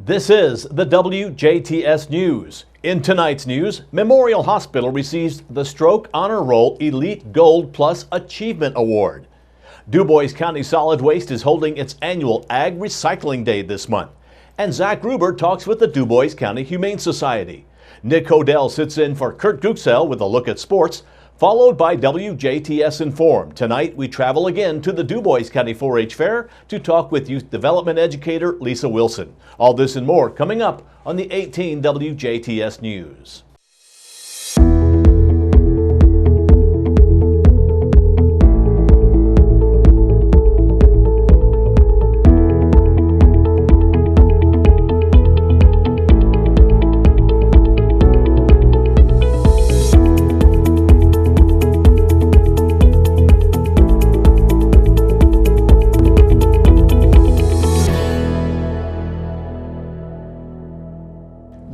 This is the WJTS News. In tonight's news, Memorial Hospital receives the Stroke Honor Roll Elite Gold Plus Achievement Award. DuBois County Solid Waste is holding its annual Ag Recycling Day this month. And Zach Gruber talks with the DuBois County Humane Society. Nick Hodel sits in for Kurt Guxell with a look at sports, followed by WJTS Informed. Tonight, we travel again to the DuBois County 4-H Fair to talk with youth development educator Lisa Wilson. All this and more coming up on the 18 WJTS News.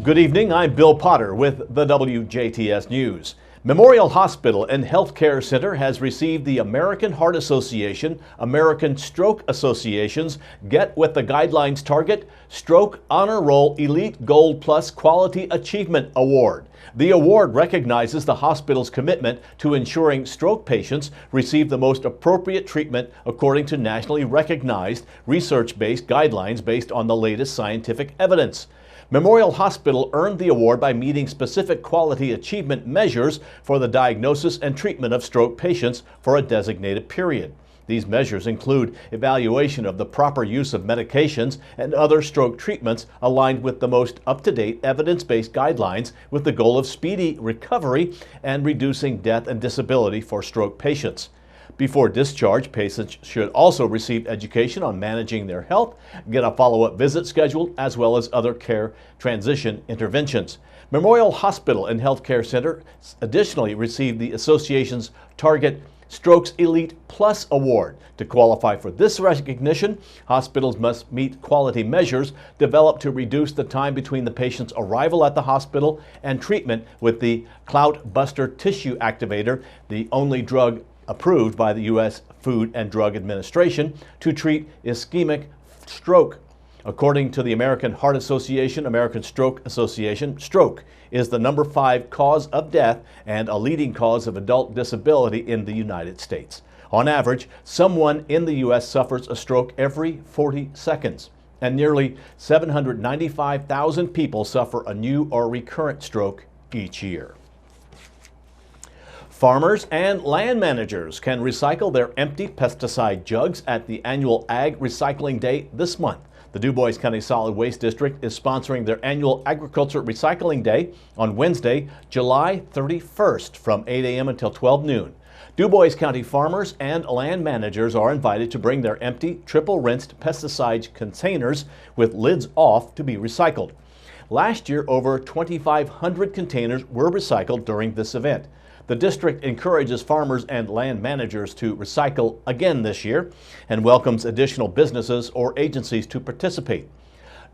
Good evening, I'm Bill Potter with the WJTS News. Memorial Hospital and Healthcare Center has received the American Heart Association, American Stroke Association's Get With the Guidelines Target Stroke Honor Roll Elite Gold Plus Quality Achievement Award. The award recognizes the hospital's commitment to ensuring stroke patients receive the most appropriate treatment according to nationally recognized research-based guidelines based on the latest scientific evidence. Memorial Hospital earned the award by meeting specific quality achievement measures for the diagnosis and treatment of stroke patients for a designated period. These measures include evaluation of the proper use of medications and other stroke treatments aligned with the most up-to-date evidence-based guidelines with the goal of speedy recovery and reducing death and disability for stroke patients. Before discharge, patients should also receive education on managing their health, get a follow-up visit scheduled, as well as other care transition interventions. Memorial Hospital and Healthcare Center additionally received the association's Target Strokes Elite Plus Award. To qualify for this recognition, hospitals must meet quality measures developed to reduce the time between the patient's arrival at the hospital and treatment with the Clot Buster Tissue Activator, the only drug approved by the U.S. Food and Drug Administration to treat ischemic stroke. According to the American Heart Association, American Stroke Association, stroke is the number 5 cause of death and a leading cause of adult disability in the United States. On average, someone in the U.S. suffers a stroke every 40 seconds, and nearly 795,000 people suffer a new or recurrent stroke each year. Farmers and land managers can recycle their empty pesticide jugs at the annual Ag Recycling Day this month. The DuBois County Solid Waste District is sponsoring their annual Agriculture Recycling Day on Wednesday, July 31st from 8 a.m. until 12 noon. DuBois County farmers and land managers are invited to bring their empty, triple-rinsed pesticide containers with lids off to be recycled. Last year, over 2,500 containers were recycled during this event. The district encourages farmers and land managers to recycle again this year and welcomes additional businesses or agencies to participate.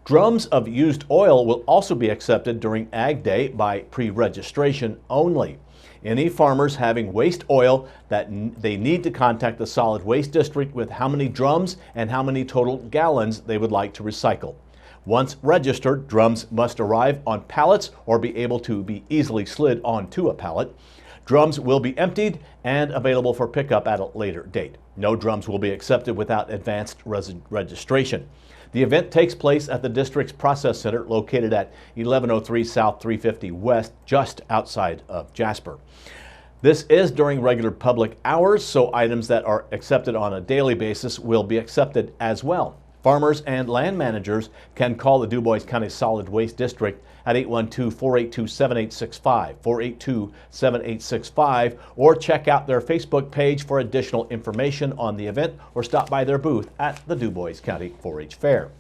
Drums of used oil will also be accepted during Ag Day by pre-registration only. Any farmers having waste oil that they need to contact the Solid Waste District with how many drums and how many total gallons they would like to recycle. Once registered, drums must arrive on pallets or be able to be easily slid onto a pallet. Drums will be emptied and available for pickup at a later date. No drums will be accepted without advanced registration. The event takes place at the district's process center located at 1103 South 350 West, just outside of Jasper. This is during regular public hours, so items that are accepted on a daily basis will be accepted as well. Farmers and land managers can call the DuBois County Solid Waste District at 812-482-7865, 482-7865, or check out their Facebook page for additional information on the event or stop by their booth at the DuBois County 4-H Fair.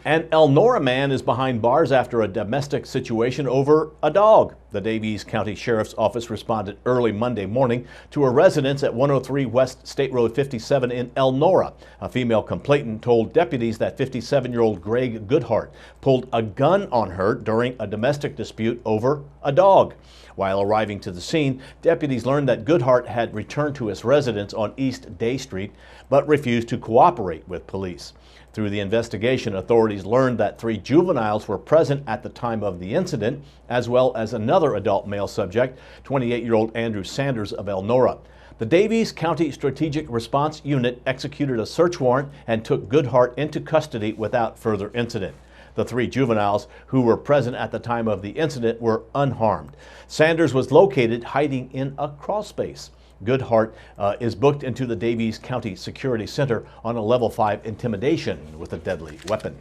An Elnora man is behind bars after a domestic situation over a dog. The Davies County Sheriff's Office responded early Monday morning to a residence at 103 West State Road 57 in Elnora. A female complainant told deputies that 57-year-old Greg Goodhart pulled a gun on her during a domestic dispute over a dog. While arriving to the scene, deputies learned that Goodhart had returned to his residence on East Day Street but refused to cooperate with police. Through the investigation, authorities learned that 3 juveniles were present at the time of the incident, as well as another adult male subject, 28-year-old Andrew Sanders of Elnora. The Daviess County Strategic Response Unit executed a search warrant and took Goodhart into custody without further incident. The 3 juveniles who were present at the time of the incident were unharmed. Sanders was located hiding in a crawl space. Goodhart is booked into the Daviess County Security Center on a level 5 intimidation with a deadly weapon.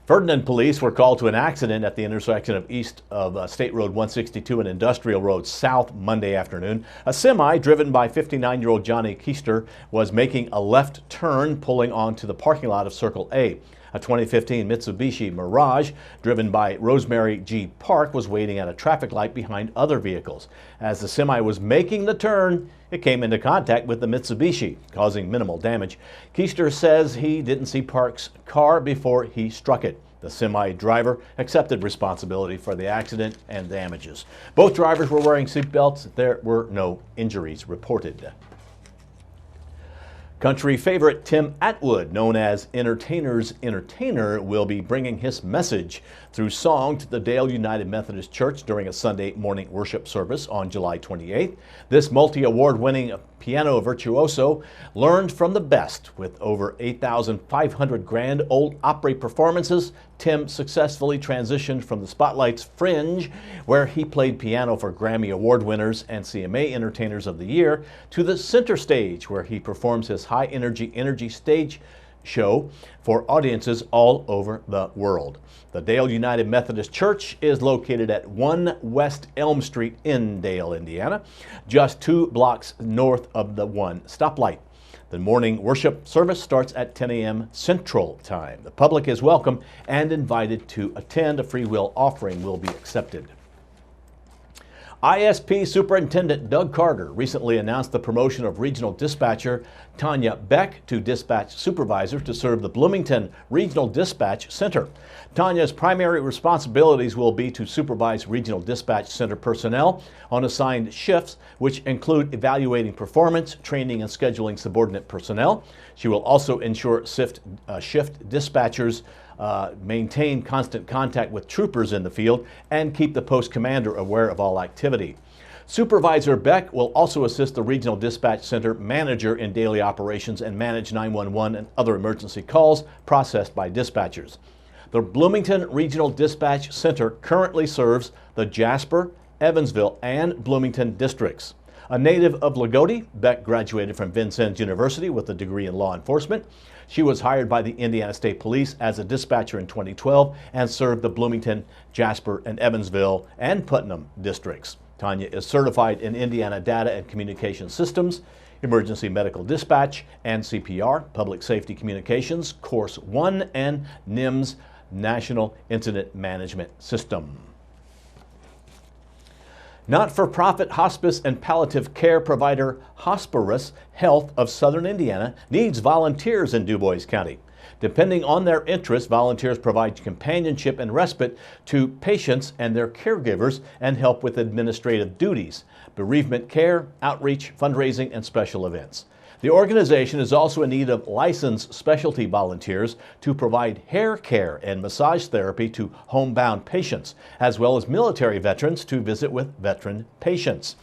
Ferdinand police were called to an accident at the intersection of east of State Road 162 and Industrial Road South Monday afternoon. A semi driven by 59-year-old Johnny Keister was making a left turn pulling onto the parking lot of Circle A. A 2015 Mitsubishi Mirage driven by Rosemary G. Park was waiting at a traffic light behind other vehicles. As the semi was making the turn, it came into contact with the Mitsubishi, causing minimal damage. Keister says he didn't see Park's car before he struck it. The semi driver accepted responsibility for the accident and damages. Both drivers were wearing seatbelts. There were no injuries reported. Country favorite Tim Atwood, known as Entertainer's Entertainer, will be bringing his message through song to the Dale United Methodist Church during a Sunday morning worship service on July 28th. This multi-award-winning piano virtuoso learned from the best. With over 8,500 Grand Ole Opry performances, Tim successfully transitioned from the spotlight's fringe, where he played piano for Grammy Award winners and CMA Entertainers of the Year, to the center stage, where he performs his high-energy stage show for audiences all over the world. The Dale United Methodist Church is located at 1 West Elm Street in Dale, Indiana, just 2 blocks north of the 1 stoplight. The morning worship service starts at 10 a.m. Central Time. The public is welcome and invited to attend. A free will offering will be accepted. ISP Superintendent Doug Carter recently announced the promotion of Regional Dispatcher Tanya Beck to Dispatch Supervisor to serve the Bloomington Regional Dispatch Center. Tanya's primary responsibilities will be to supervise Regional Dispatch Center personnel on assigned shifts, which include evaluating performance, training, and scheduling subordinate personnel. She will also ensure shift dispatchers maintain constant contact with troopers in the field and keep the post commander aware of all activity. Supervisor Beck will also assist the Regional Dispatch Center manager in daily operations and manage 911 and other emergency calls processed by dispatchers. The Bloomington Regional Dispatch Center currently serves the Jasper, Evansville, and Bloomington districts. A native of Lagodi, Beck graduated from Vincennes University with a degree in law enforcement. She was hired by the Indiana State Police as a dispatcher in 2012 and served the Bloomington, Jasper, and Evansville and Putnam districts. Tanya is certified in Indiana Data and Communication Systems, Emergency Medical Dispatch, and CPR, Public Safety Communications, Course 1, and NIMS, National Incident Management System. Not-for-profit hospice and palliative care provider Hospice Health of Southern Indiana needs volunteers in DuBois County. Depending on their interests, volunteers provide companionship and respite to patients and their caregivers and help with administrative duties, bereavement care, outreach, fundraising, and special events. The organization is also in need of licensed specialty volunteers to provide hair care and massage therapy to homebound patients, as well as military veterans to visit with veteran patients.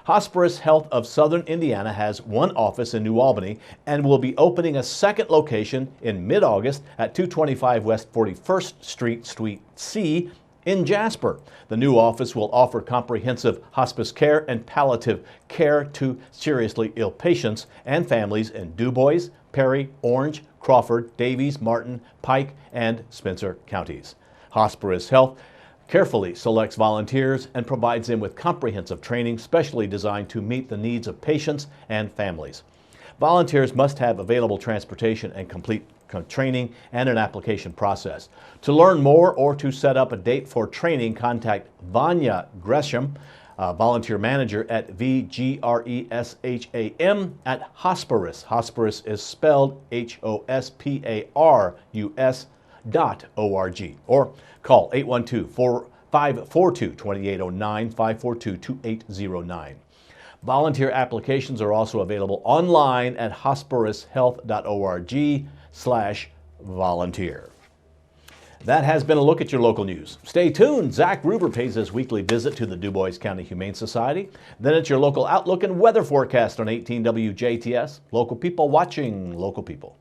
Hospice Health of Southern Indiana has 1 office in New Albany and will be opening a 2nd location in mid-August at 225 West 41st Street, Suite C, in Jasper. The new office will offer comprehensive hospice care and palliative care to seriously ill patients and families in DuBois, Perry, Orange, Crawford, Daviess, Martin, Pike, and Spencer counties. Hospice Health carefully selects volunteers and provides them with comprehensive training specially designed to meet the needs of patients and families. Volunteers must have available transportation and complete training and an application process. To learn more or to set up a date for training, contact Vanya Gresham, volunteer manager at VGRESHAM at Hospice. Hospice is spelled HOSPARUS.org, or call 812-542-2809, 542-2809. Volunteer applications are also available online at hospicehealth.org. www.duboiscounty.gov/volunteer. That has been a look at your local news. Stay tuned. Zach Ruber pays his weekly visit to the Dubois County Humane Society. Then it's your local outlook and weather forecast on 18 WJTS. Local people watching local people.